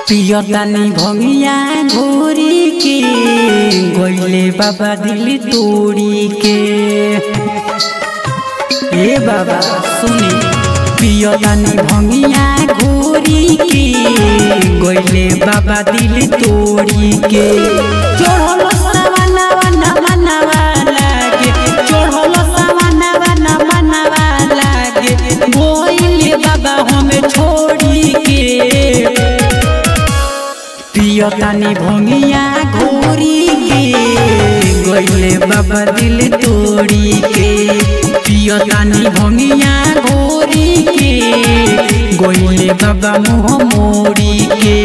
पियतानी भंगिया घोरी के गइले बाबा दिल तोड़ी के। ए बाबा सुनी पियतानी भंगिया घोरी के गइले बाबा दिल तोड़ी के। चढ़ल सावनवा ना मनवा लागे, चढ़ल सावनवा ना मनवा लागे, गइले बाबा हमें छोड़ी के। पियतानी भंगिया घोरी के गइले बाबा दिल तोड़ी के। पियतानी भंगिया घोरी के गइले बाबा मुँह मोड़ी के।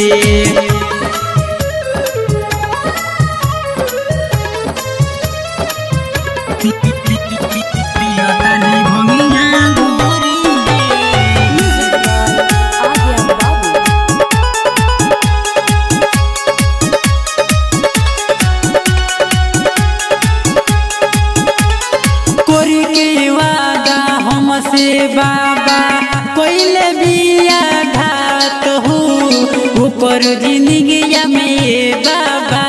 से बाबा कोइले बिया घात हो ऊपर जिंदगिया में बाबा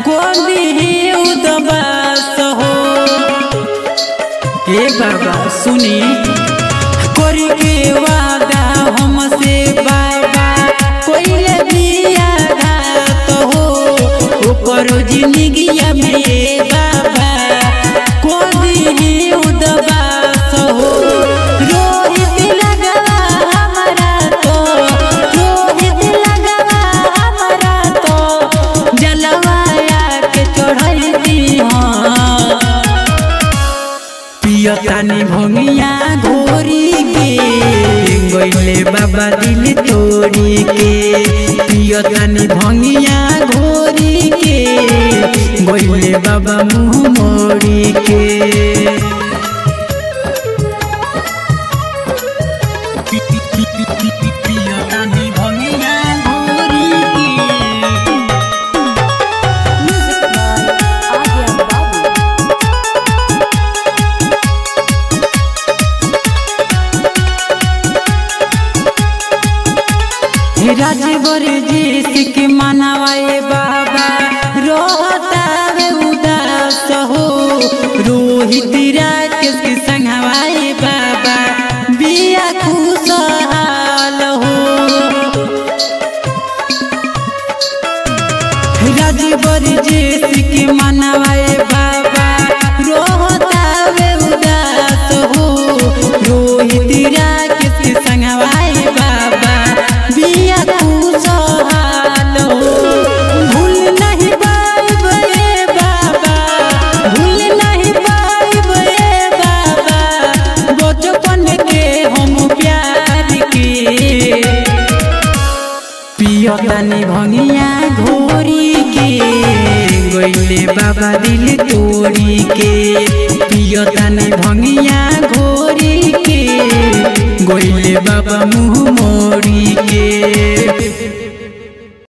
कौन भी उदबास हो। ए बाबा सुनी कोरी के वादा हमसे बाबा कोइले बिया घात हो ऊपर जिंदगिया में बाबा कौन भी उदबास हो। रोहित लगवा हमारा तो, रोहित लगवा हमारा तो जलवाया के चढ़ती हाँ। पियतानी भंगिया घोरी के गइले बाबा दिल तोड़ी के। पियतानी भंगिया घोरी के गइले बाबा मुँह मोड़ी के। राजबर जी के मनावाए बाबा रोहता उदास हो। रोहित राकेश के संगवाए बाबा बिया खुशहाल हो। राजबर जी के मनावाए बाबा रोहता उदास हो। रोहित राकेश के संगवाए बाबा बिया खुशहाल हो। भूल नहीं पाइब ए बाबा, भूल नहीं पाइब ए बाबा बचपन के हम प्यार के। पियतानी भंगिया घोरी के गइले बाबा दिल तोड़ी के। पियतानी